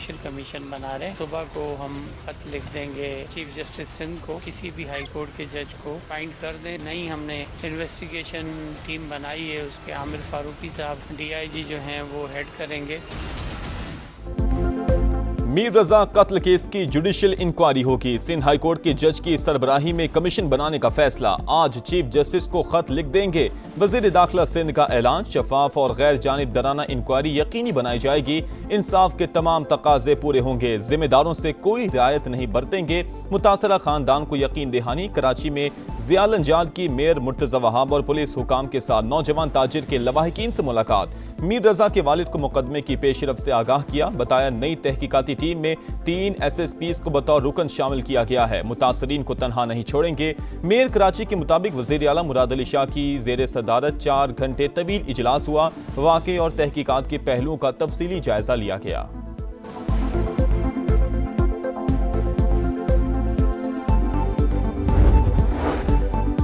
Judicial commission बना रहे हैं। सुबह को हम खत लिख देंगे चीफ जस्टिस सिंध को, किसी भी हाई कोर्ट के जज को फाइंड कर दें। नहीं, हमने इन्वेस्टिगेशन टीम बनाई है, उसके आमिर फारूकी साहब DIG जो हैं वो हेड करेंगे। मीर रजा कत्ल केस की जुडिशियल इंक्वायरी होगी। सिंध हाई कोर्ट के जज की सरबराही में कमीशन बनाने का फैसला। आज चीफ जस्टिस को खत लिख देंगे। वजीर दाखिला सिंध का ऐलान, शफाफ और गैर जानिबदाराना इंक्वायरी यकीनी बनाई जाएगी। इंसाफ के तमाम तकाजे पूरे होंगे। जिम्मेदारों से कोई रियायत नहीं बरतेंगे। मुतासरा खानदान को यकीन दहानी। कराची में जियालंजाल की मेयर मुर्तजा वहाब और पुलिस हुकाम के साथ नौजवान ताजिर के लवाहिकीन से मुलाकात। मीर रजा के वालिद को मुकदमे की पेशरफ से आगाह किया। बताया नई तहकीकाती टीम में 3 SSPs को बतौर रुकन शामिल किया गया है। मुतासरीन को तनहा नहीं छोड़ेंगे। मेयर कराची के मुताबिक वजीर आला मुराद अली शाह की जेर सदारत 4 घंटे तवील इजलास हुआ। वाक़े और तहकीकात के पहलुओं का तफसीली जायजा लिया गया।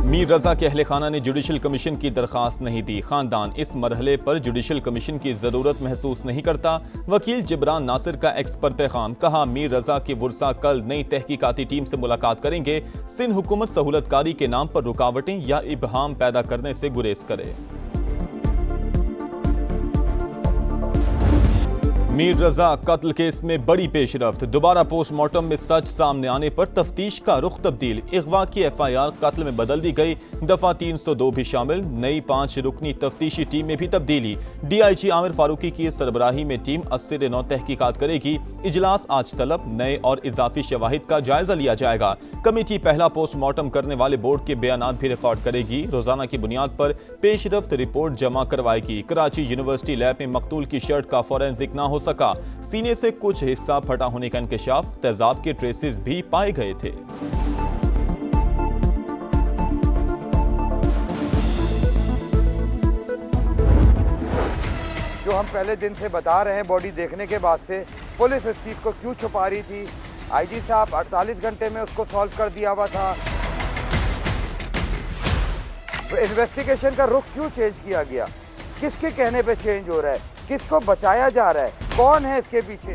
मीर रजा के अहले खाना ने जुडिशल कमीशन की दरखास्त नहीं दी। खानदान इस मरहले पर जुडिशल कमीशन की जरूरत महसूस नहीं करता। वकील जिब्रान नासिर का एक्सपर्ट पैगाम, कहा मीर रजा के वर्सा कल नई तहकीकाती टीम से मुलाकात करेंगे। सिंध हुकूमत सहूलतकारी के नाम पर रुकावटें या इबहाम पैदा करने से गुरेज करे। मीर रजा कत्ल केस में बड़ी पेशरफ्त। दोबारा पोस्टमार्टम में सच सामने आने पर तफ्तीश का रुख तब्दील। अगवा की FIR कत्ल में बदल दी गई। दफा 302 भी शामिल। नई 5 रुकनी तफ्तीशी टीम में भी तब्दीली। DIG आमिर फारूकी की सरबराही में टीम अस्सिर नौ तहकीकात करेगी। इजलास आज तलब। नए और इजाफी शवाहिद का जायजा लिया जाएगा। कमेटी पहला पोस्टमार्टम करने वाले बोर्ड के बयानात भी रिकॉर्ड करेगी। रोजाना की बुनियाद पर पेशरफ्त रिपोर्ट जमा करवाएगी। कराची यूनिवर्सिटी लैब में मकतूल की शर्ट का फॉरेंसिक ना हो सका। सीने से कुछ हिस्सा फटा होने का इंकशाफ। तेजाब के ट्रेसेस भी पाए गए थे। जो हम पहले दिन से बता रहे हैं, बॉडी देखने के बाद से पुलिस इस चीज को क्यों छुपा रही थी। IG साहब 48 घंटे में उसको सॉल्व कर दिया हुआ था। इन्वेस्टिगेशन का रुख क्यों चेंज किया गया, किसके कहने पे चेंज हो रहा है, किसको बचाया जा रहा है, कौन है इसके पीछे।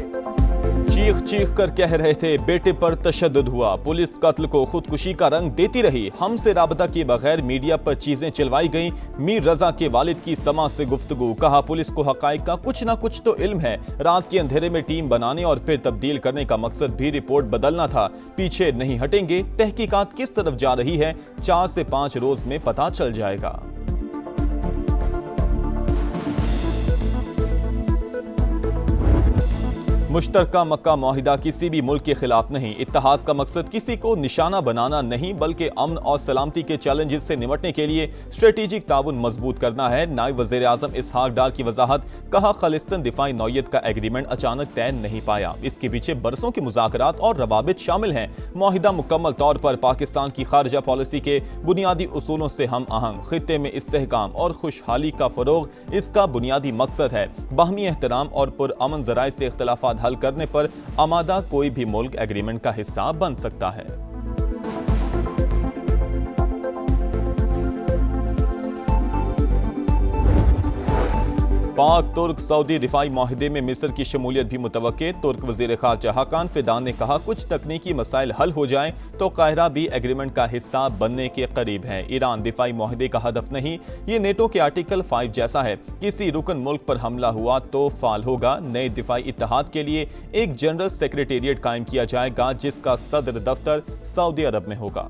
चीख चीख कर कह रहे थे बेटे पर तशद्दुद हुआ। पुलिस कत्ल को खुदकुशी का रंग देती रही। हमसे राबता किए बगैर मीडिया पर चीजें चलवाई गईं। मीर रजा के वालिद की समा से गुफ्तगू, कहा पुलिस को हकाइक का कुछ ना कुछ तो इल्म है। रात के अंधेरे में टीम बनाने और फिर तब्दील करने का मकसद भी रिपोर्ट बदलना था। पीछे नहीं हटेंगे। तहकीकात किस तरफ जा रही है 4 से 5 रोज में पता चल जाएगा। मुश्तरका मक्का मुआहिदा किसी भी मुल्क के खिलाफ नहीं। इत्तेहाद का मकसद किसी को निशाना बनाना नहीं, बल्कि अमन और सलामती के चैलेंजेस से निपटने के लिए स्ट्रेटेजिक ताउन मजबूत करना है। नायब वज़ीर आज़म इसहाक डार की वजाहत, कहा खालिस्तान दिफाई नौयत का एग्रीमेंट अचानक तय नहीं पाया। इसके पीछे बरसों के मुज़ाकरात और रवाबित शामिल हैं। मुआहिदा मुकम्मल तौर पर पाकिस्तान की खारजा पॉलिसी के बुनियादी उसूलों से हम आहंग। खित्ते में इस्तेहकाम और खुशहाली का फरोग इसका बुनियादी मकसद है। बाहमी एहतराम और पुरअमन ज़राए से इख्तिलाफात हल करने पर आमादा कोई भी मुल्क एग्रीमेंट का हिस्सा बन सकता है। पाक तुर्क सऊदी दिफाई माहिदे में मिस्र की शमूलियत भी मुतवक्के। तुर्क वजीर खारजा हाकान फिदान ने कहा कुछ तकनीकी मसाइल हल हो जाएं तो काहिरा भी एग्रीमेंट का हिस्सा बनने के करीब है। ईरान दिफाई माहिदे का हदफ नहीं, ये नेटो के आर्टिकल 5 जैसा है। किसी रुकन मुल्क पर हमला हुआ तो फाल होगा। नए दिफाई इत्तेहाद के लिए एक जनरल सेक्रेटेरिएट कायम किया जाएगा जिसका सदर दफ्तर सऊदी अरब में होगा।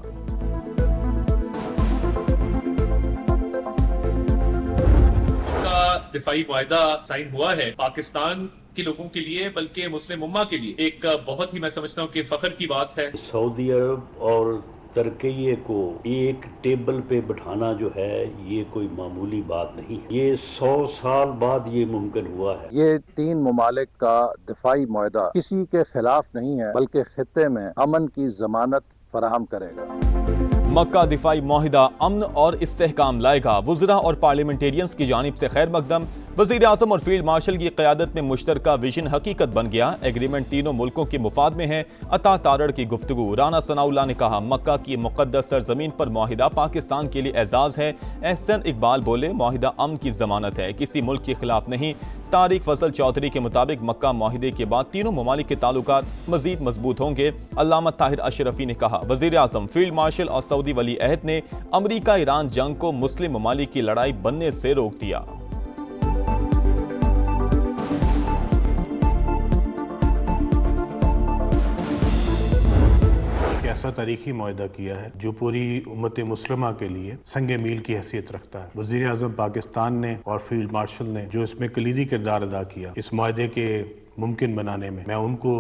दिफाई वायदा साइन हुआ है पाकिस्तान के लोगों के लिए, बल्कि मुस्लिम उम्मा के लिए एक बहुत ही, मैं समझता हूँ कि फख्र की बात है। सऊदी अरब और तुर्की को एक टेबल पे बिठाना जो है ये कोई मामूली बात नहीं है। ये 100 साल बाद ये मुमकिन हुआ है। ये 3 ममालिक का दिफाई मुआहदा किसी के खिलाफ नहीं है, बल्कि खित्ते में अमन की जमानत फराहम करेगा। मक्का दिफाई मुआहिदा अमन और इस्तेहकाम लाएगा। वुज़रा और पार्लियामेंटेरियंस की जानिब से खैर मकदम। वज़ीर आज़म और फील्ड मार्शल की क़यादत में मुश्तरका विजन हकीकत बन गया। एग्रीमेंट तीनों मुल्कों के मुफाद में है। अता तारड़ की गुफ्तगू। राना सनाउल्लाह ने कहा, मक्का की मुक़द्दस सरजमीन पर मुआहिदा पाकिस्तान के लिए एजाज़ है। एहसन इकबाल बोले, मुआहिदा अमन की ज़मानत है, किसी मुल्क के खिलाफ नहीं। तारिक फजल चौधरी के मुताबिक मक्का मुआहिदे के बाद तीनों ममालिक के ताल्लुकात मजीद मजबूत होंगे। अल्लामा ताहिर अशरफी ने कहा, वज़ीर आज़म, फील्ड मार्शल और सऊदी वली अहद ने अमरीका ईरान जंग को मुस्लिम ममालिक की लड़ाई बनने से रोक दिया। ऐसा तारीखी मुआहदा किया है जो पूरी उम्मत मुस्लिमा के लिए संगे मील की हैसियत रखता है। वज़ीर आज़म पाकिस्तान ने और फील्ड मार्शल ने जो इसमें कलीदी किरदार अदा किया इस मुआहदे के मुमकिन बनाने में, मैं उनको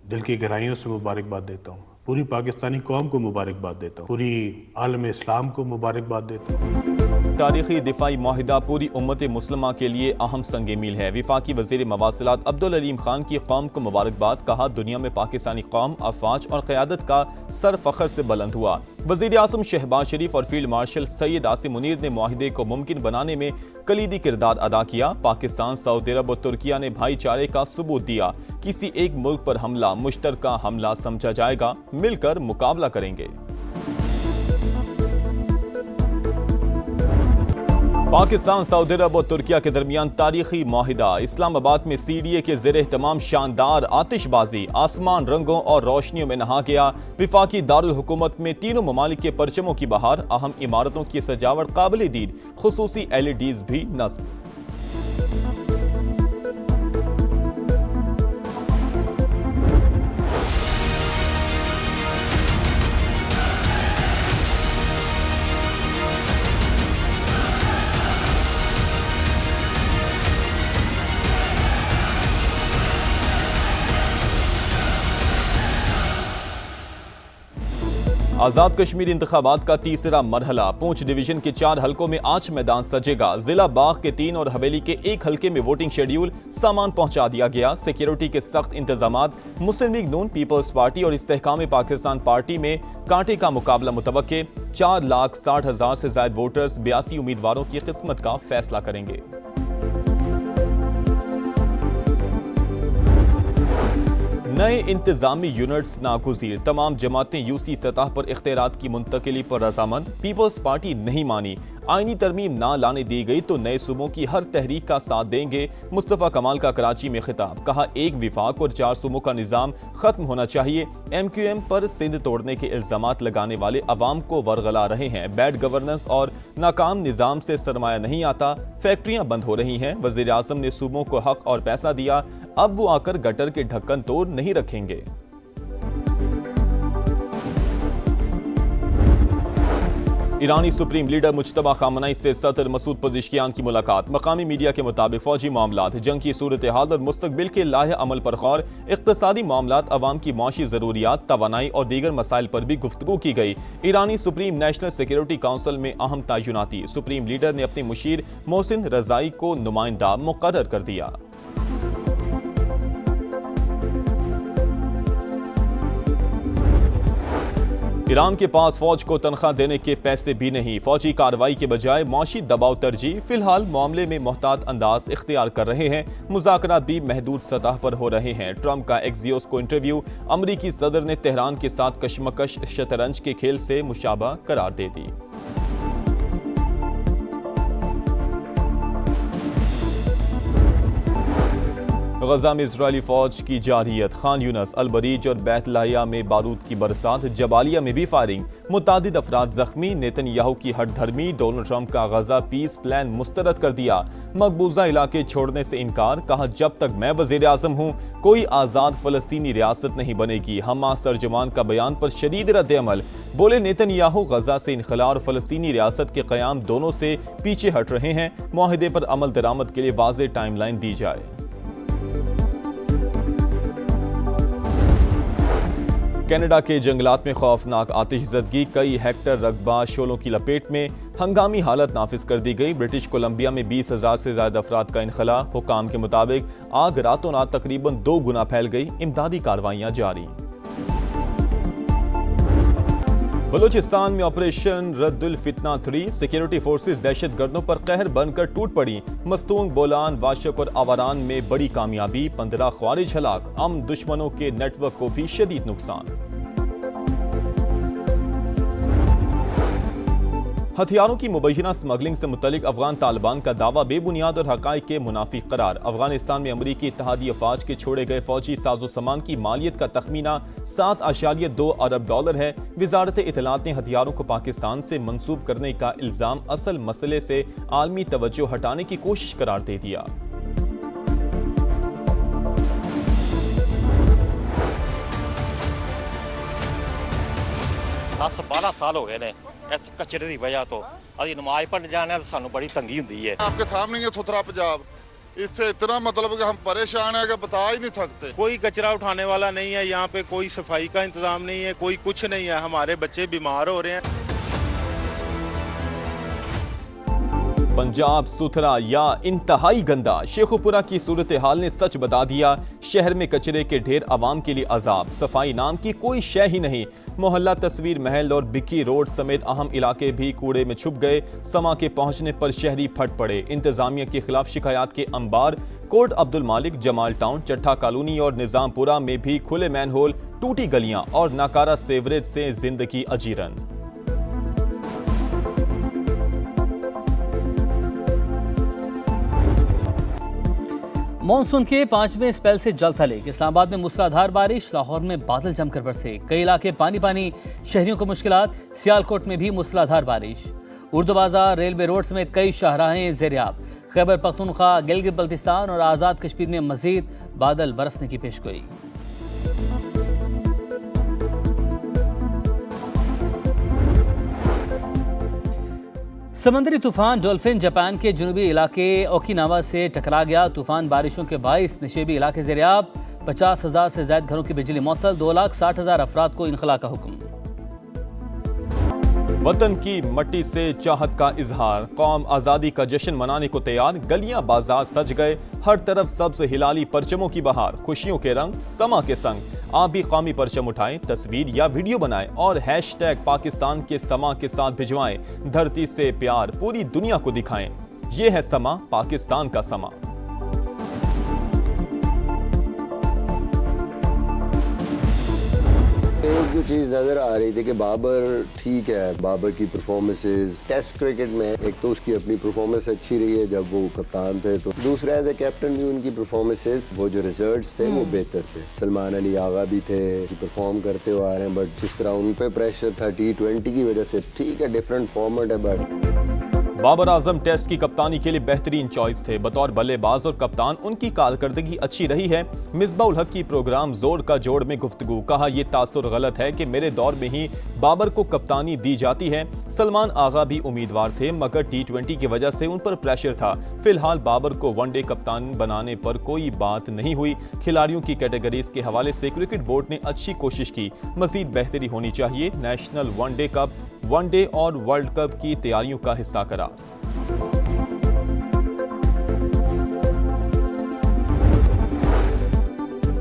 दिल की गहराइयों से मुबारकबाद देता हूँ। पूरी पाकिस्तानी कौम को मुबारकबाद देता हूँ, पूरी आलम इस्लाम को मुबारकबाद देता हूँ। तारीखी दिफाई मुआहिदा पूरी उम्मत मुस्लिमा के लिए अहम संग मील है। विफाकी वज़ीर मवासिलात अब्दुल अलीम खान की कौम को मुबारकबाद। कहा, दुनिया में पाकिस्तानी कौम अफवाज और क़यादत का सर फख्र से बुलंद हुआ। वज़ीर आज़म शहबाज शरीफ और फील्ड मार्शल सैयद आसिम मुनीर ने मुआहिदे को मुमकिन बनाने में कलीदी किरदार अदा किया। पाकिस्तान, सऊदी अरब और तुर्किया ने भाईचारे का सबूत दिया। किसी एक मुल्क पर हमला मुश्तरका हमला समझा जाएगा, मिलकर मुकाबला करेंगे। पाकिस्तान, सऊदी अरब और तुर्किया के दरमियान तारीखी मुआहिदा। इस्लामाबाद में CDA के ज़ेरे एहतमाम शानदार आतिशबाजी, आसमान रंगों और रोशनियों में नहा गया। विफाकी दारुल हुकूमत में तीनों ममालिक के परचमों की बहार। अहम इमारतों की सजावट काबिल दीद, खुसूसी LEDs भी नस्ब। आजाद कश्मीर इंतखाबात का तीसरा मरहला। पूंछ डिवीजन के 4 हलकों में आज मैदान सजेगा। जिला बाग के 3 और हवेली के 1 हलके में वोटिंग शेड्यूल सामान पहुंचा दिया गया। सिक्योरिटी के सख्त इंतजामात। मुस्लिम लीग नून, पीपल्स पार्टी और इस्तेहकाम पाकिस्तान पार्टी में कांटे का मुकाबला मुतवक्के। 4,60,000 से ज्यादा वोटर्स 82 उम्मीदवारों की किस्मत का फैसला करेंगे। नए इंतजामी यूनिट्स नागुज़ीर। तमाम जमातें UC सतह पर इख्तियारात की मुंतकिली पर रजामंद। पीपल्स पार्टी नहीं मानी। आईनी तरमीम ना लाने दी गई तो नए सूबों की हर तहरीक का साथ देंगे। मुस्तफ़ा कमाल का कराची में खिताब। कहा, एक विफाक और 4 सूबों का निज़ाम खत्म होना चाहिए। MQM पर सिंध तोड़ने के इल्जामात लगाने वाले अवाम को वरगला रहे हैं। बैड गवर्नेंस और नाकाम निज़ाम से सरमाया नहीं आता। फैक्ट्रियां बंद हो रही हैं। वज़ीर आज़म ने सूबों को हक और पैसा दिया, अब वो आकर गटर के ढक्कन तोड़ नहीं रखेंगे। ईरानी सुप्रीम लीडर मुज्तबा खामनई से सदर मसूद पज़ेश्कियान की मुलाकात। मकामी मीडिया के मुताबिक फौजी मामलात, जंग की सूरत हाल और मुस्तकबिल के लाहे अमल पर गौर। इक़्तिसादी मामलात, अवाम की माशी ज़रूरियात, तवानाई और दीगर मसाइल पर भी गुफ्तगू की गई। ईरानी सुप्रीम नेशनल सिक्योरिटी काउंसिल में अहम तयनाती। सुप्रीम लीडर ने अपने मुशीर मोहसिन रज़ाई को नुमाइंदा मुक़र्रर कर दिया। ईरान के पास फौज को तनख्वाह देने के पैसे भी नहीं। फौजी कार्रवाई के बजाय मौशी दबाव तरजीह। फिलहाल मामले में मोहतात अंदाज इख्तियार कर रहे हैं। मुज़ाकरात भी महदूद सतह पर हो रहे हैं। ट्रंप का एक्सियोस को इंटरव्यू। अमरीकी सदर ने तेहरान के साथ कशमकश शतरंज के खेल से मुशाबा करार दे दी। गजा में इजरायली फौज की जारहियत। खान यूनस, अल बरीज और बैत लाहिया में बारूद की बरसात। जबालिया में भी फायरिंग। मुतादिद अफराद जख्मी। नेतन्याहू की हठधर्मी। डोनाल्ड ट्रंप का गजा पीस प्लान मुस्तरद कर दिया। मकबूजा इलाके छोड़ने से इनकार। कहा, जब तक मैं वज़ीर आज़म हूँ कोई आज़ाद फ़लस्तीनी रियासत नहीं बनेगी। हमास तर्जुमान का बयान पर शदीद रद्द-ए-अमल। बोले, नेतन्याहू गजा से इनखला और फ़लस्तीनी रियासत के क़याम दोनों से पीछे हट रहे हैं। मुआहिदे पर अमल दरामद के लिए वाज़ेह टाइमलाइन दी जाए। कनाडा के जंगलात में खौफनाक आतिशज़दगी। कई हेक्टर रकबा शोलों की लपेट में। हंगामी हालत नाफिज कर दी गई। ब्रिटिश कोलंबिया में 20,000 से ज्यादा अफराद का इनखला। हुकाम के मुताबिक आग रातों रात तकरीबन 2 गुना फैल गई। इमदादी कार्रवाइयां जारी। बलूचिस्तान में ऑपरेशन रद्दुल फितना 3 सिक्योरिटी फोर्सेस दहशतगर्दों पर कहर बनकर टूट पड़ी। मस्तूंग, बोलान, वाशक और आवारान में बड़ी कामयाबी, 15 ख्वारिज हलाक। दुश्मनों के नेटवर्क को भी शदीद नुकसान। हथियारों की मुबैना स्मगलिंग से मुतल्लिक अफगान तालिबान का दावा बेबुनियाद और हकाइक के मुनाफी करार। अफगानिस्तान में अमरीकी इत्तेहादी अफवाज के छोड़े गए फौजी साजो सामान की मालियत का तखमीना $7.2 अरब है। वजारत इत्तलात ने हथियारों को पाकिस्तान से मंसूब करने का इल्जाम असल मसले से आलमी तवज्जो हटाने की कोशिश करार दे दिया। 10-12 साल हो गए ने इस कचरे की वजह तो अभी नमाज पढ़ने जाने तो सानू बड़ी तंगी होती है। आपके सामने ये सुथरा पंजाब, इससे इतना मतलब कि हम परेशान है कि बता ही नहीं सकते। कोई कचरा उठाने वाला नहीं है, यहाँ पे कोई सफाई का इंतजाम नहीं है, कोई कुछ नहीं है। हमारे बच्चे बीमार हो रहे हैं। पंजाब सुथरा या इंतहाई गंदा, शेखुपुरा की सूरत हाल ने सच बता दिया। शहर में कचरे के ढेर आवाम के लिए अजाब, सफाई नाम की कोई शय ही नहीं। मोहल्ला तस्वीर महल और बिक्की रोड समेत अहम इलाके भी कूड़े में छुप गए। समा के पहुंचने पर शहरी फट पड़े। इंतजामिया के खिलाफ शिकायत के अंबार। कोट अब्दुल मालिक, जमाल टाउन, चट्ठा कॉलोनी और निजामपुरा में भी खुले मैनहोल, टूटी गलियां और नाकारा सेवरेज से जिंदगी अजीरन। मॉनसून के 5वें स्पेल से जल थले। इस्लामाबाद में मूसलाधार बारिश, लाहौर में बादल जमकर बरसे, कई इलाके पानी पानी, शहरियों को मुश्किलात। सियालकोट में भी मूसलाधार बारिश। उर्दू बाजार, रेलवे रोड समेत कई शाहराहें ज़ेरियाब। खैबर पख्तूनख्वा, गिलगित बल्तिस्तान और आज़ाद कश्मीर में मजीद बादल बरसने की पेशगोई। समंदरी तूफान डॉल्फिन जापान के जनूबी इलाके ओकिनावा से टकरा गया। तूफान बारिशों के बाइस नशेबी इलाके ज़ेरियाब। 50,000 से ज्यादा घरों की बिजली मुअत्तल। 2,60,000 अफराद को इनखला का हुक्म। वतन की मट्टी से चाहत का इजहार, कौम आज़ादी का जश्न मनाने को तैयार। गलियां बाजार सज गए, हर तरफ सब्ज हिलाली परचमों की बहार। खुशियों के रंग समा के संग। आप भी कौमी परचम उठाएं, तस्वीर या वीडियो बनाएं और हैशटैग पाकिस्तान के समा के साथ भिजवाएं। धरती से प्यार पूरी दुनिया को दिखाएं। ये है समा, पाकिस्तान का समा। एक जो चीज़ नज़र आ रही थी कि बाबर ठीक है, बाबर की परफॉर्मेंसेज टेस्ट क्रिकेट में एक तो उसकी अपनी परफॉर्मेंस अच्छी रही है जब वो कप्तान थे, तो दूसरा एज ए कैप्टन भी उनकी परफॉर्मेंसेज वो जो रिजल्ट्स थे वो बेहतर थे। सलमान अली आगा भी थे, परफॉर्म करते हुए आ रहे हैं, बट जिस तरह उन पे प्रेशर था T20 की वजह से, ठीक है डिफरेंट फॉर्मेट है, बट बाबर आजम टेस्ट की कप्तानी के लिए बेहतरीन चॉइस थे। बतौर बल्लेबाज और कप्तान उनकी कारकर्दगी अच्छी रही है। मिसबाह उल हक की प्रोग्राम जोर का जोड़ में गुफ्तगू, कहा यह तासुर गलत है कि मेरे दौर में ही बाबर को कप्तानी दी जाती है। सलमान आगा भी उम्मीदवार थे मगर T20 की वजह से उन पर प्रेशर था। फिलहाल बाबर को वनडे कप्तान बनाने पर कोई बात नहीं हुई। खिलाड़ियों की कैटेगरीज के हवाले से क्रिकेट बोर्ड ने अच्छी कोशिश की, मजीद बेहतरी होनी चाहिए। नेशनल वनडे कप, वनडे और वर्ल्ड कप की तैयारियों का हिस्सा करा।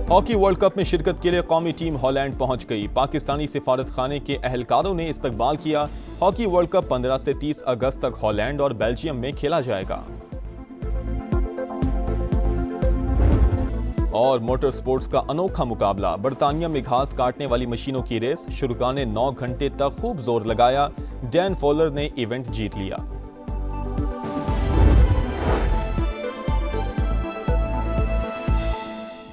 हॉकी वर्ल्ड कप में शिरकत के लिए कौमी टीम हॉलैंड पहुंच गई। पाकिस्तानी सिफारत खाने के अहलकारों ने इस्तकबाल किया। हॉकी वर्ल्ड कप 15 से 30 अगस्त तक हॉलैंड और बेल्जियम में खेला जाएगा। और मोटर स्पोर्ट्स का अनोखा मुकाबला, बर्तानिया में घास काटने वाली मशीनों की रेस। शुरुआत ने 9 घंटे तक खूब जोर लगाया। डैन फॉलर ने इवेंट जीत लिया।